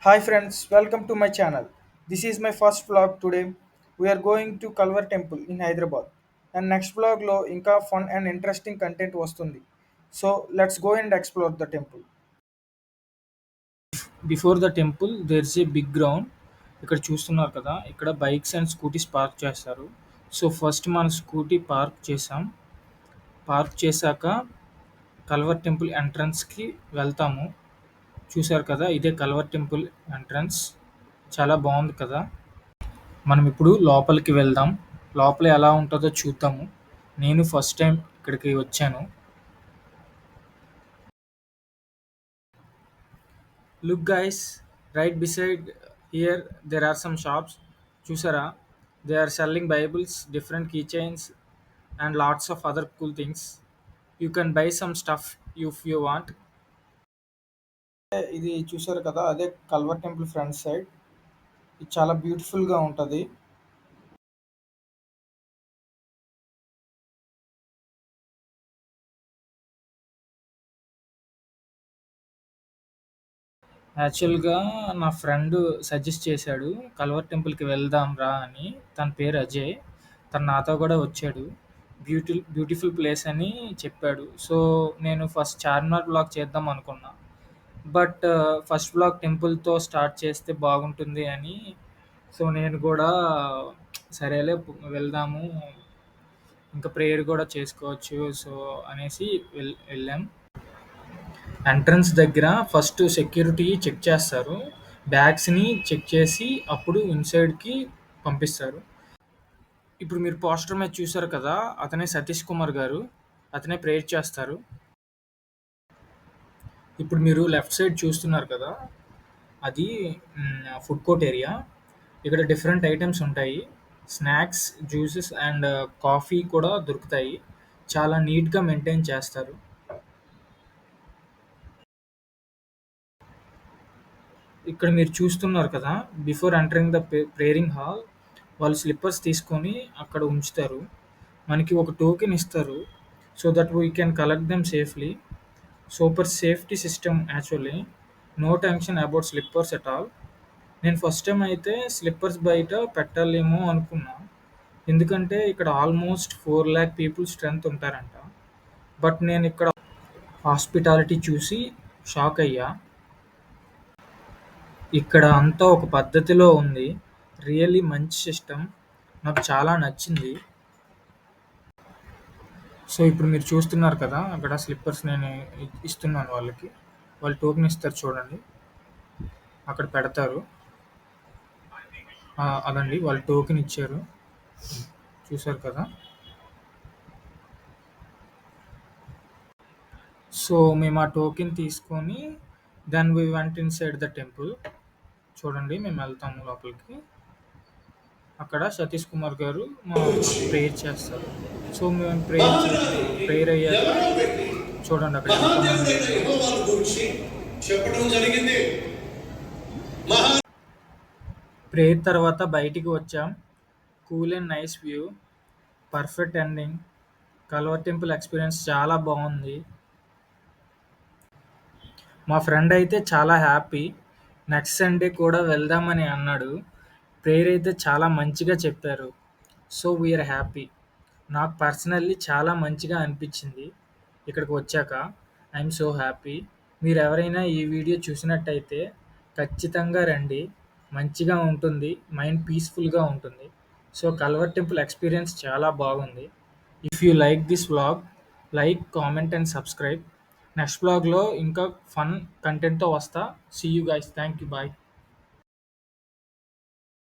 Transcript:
Hi friends, welcome to my channel. This is my first vlog today. We are going to Kalvar Temple in Hyderabad. And next vlog లో ఇంకా fun and interesting content వస్తుంది. So let's go and explore the temple. Before the temple there is a big ground. ఇక్కడ చూస్తున్నారు కదా, ఇక్కడ bikes and scooties park చేస్తారు. So first మన scooty park చేసాం. పార్క్ చేశాక కల్వర్ టెంపుల్ ఎంట్రన్స్కి వెళ్తాము. చూశారు కదా, ఇదే కల్వర్ టెంపుల్ ఎంట్రన్స్. చాలా బాగుంది కదా. మనం ఇప్పుడు లోపలికి వెళ్దాం. లోపల ఎలా ఉంటుందో చూద్దాము. నేను ఫస్ట్ టైం ఇక్కడికి వచ్చాను. Look guys, right beside here there are some shops. చూసారా, they are selling Bibles, different key chains and lots of other cool things. You can buy some stuff if you want. ఇది చూసారు కదా, అదే కల్వర్ temple front side. ఇది చాలా బ్యూటిఫుల్గా ఉంటుంది. యాక్చువల్గా నా ఫ్రెండ్ సజెస్ట్ చేశాడు కల్వర్ టెంపుల్కి వెళ్దాం రా అని. తన పేరు అజయ్. తను నాతో కూడా వచ్చాడు. బ్యూటిఫుల్ ప్లేస్ అని చెప్పాడు. సో నేను ఫస్ట్ చార్మినార్ బ్లాగ్ చేద్దాం అనుకున్నా. బట్ ఫస్ట్ బ్లాగ్ టెంపుల్‌తో స్టార్ట్ చేస్తే బాగుంటుంది అని. సో, నేను గూడా సరేలే వెళ్దాము. ఇంకా ప్రేయర్ గూడా చేసుకోవచ్చు. సో, అనేసి వెళ్ళాం. ఎంట్రన్స్ దగ్గర ఫస్ట్ సెక్యూరిటీ చెక్ చేస్తారు. బ్యాగ్స్‌ని చెక్ చేసి అప్పుడు ఇన్‌సైడ్‌కి పంపిస్తారు. ఇప్పుడు మీరు పోస్టర్ మీద చూసారు కదా! అతనే సతీష్ కుమార్ గారు. అతనే ప్రేయర్ చేస్తారు. ఇప్పుడు మీరు లెఫ్ట్ సైడ్ చూస్తున్నారు కదా! అది ఫుడ్ కోర్ట్ ఏరియా. ఇక్కడ డిఫరెంట్ ఐటెమ్స్ ఉంటాయి. స్నాక్స్, జ్యూసెస్ అండ్ కాఫీ కూడా దొరుకుతాయి. చాలా నీట్‌గా మెయింటైన్ చేస్తారు. ఇక్కడ మీరు చూస్తున్నారు కదా! Before entering the praying hall వాళ్ళు స్లిప్పర్స్ తీసుకొని అక్కడ ఉంచుతారు. మనకి ఒక టోకెన్ ఇస్తారు. So that we can collect them safely. Super safety system actually. No tension about slippers at all. నేను ఫస్ట్ టైమ్ అయితే స్లిప్పర్స్ బయట పెట్టాలేమో అనుకున్నా. ఎందుకంటే ఇక్కడ ఆల్మోస్ట్ 4,00,000 పీపుల్ స్ట్రెంత్ ఉంటారంట. బట్ నేను ఇక్కడ హాస్పిటాలిటీ చూసి షాక్ అయ్యా. ఇక్కడ అంతా ఒక పద్ధతిలో ఉంది. రియల్లీ మంచి సిస్టమ్. నాకు చాలా నచ్చింది. సో ఇప్పుడు మీరు చూస్తున్నారు కదా, అక్కడ స్లిప్పర్స్ నేను ఇస్తున్నాను వాళ్ళకి. వాళ్ళు టోకెన్ ఇస్తారు చూడండి. అక్కడ పెడతారు. అదండి వాళ్ళు టోకెన్ ఇచ్చారు. చూసారు కదా. సో మేము ఆ టోకెన్ తీసుకొని then we went inside the temple. చూడండి మేము వెళ్తాము లోపలికి. అక్కడ సతీష్ కుమార్ గారు ప్రేయర్ చేస్తారు. సో మేము ప్రేయర్ అయ్యాక చూడండి అక్కడ ఎంతమంది. చెప్పడం జరిగింది. ప్రేయర్ తర్వాత బయటికి వచ్చాం. Cool and nice view. Perfect ending. Calvary temple experience చాలా బాగుంది. మా ఫ్రెండ్ అయితే చాలా హ్యాపీ. నెక్స్ట్ సండే కూడా వెళ్దామని అన్నాడు. ప్రేయర్ అయితే చాలా మంచిగా చెప్పారు. So we are happy. నాకు పర్సనల్లీ చాలా మంచిగా అనిపించింది ఇక్కడికి వచ్చాక. I'm so happy. మీరు ఎవరైనా ఈ వీడియో చూసినట్టయితే ఖచ్చితంగా రండి. మంచిగా ఉంటుంది. మైండ్ పీస్ఫుల్గా ఉంటుంది. సో కల్వర్ టెంపుల్ ఎక్స్పీరియన్స్ చాలా బాగుంది. If you like this vlog, like, comment and subscribe. Next వ్లాగ్లో ఇంకా ఫన్ కంటెంట్తో వస్తా. See you guys. Thank you. Bye.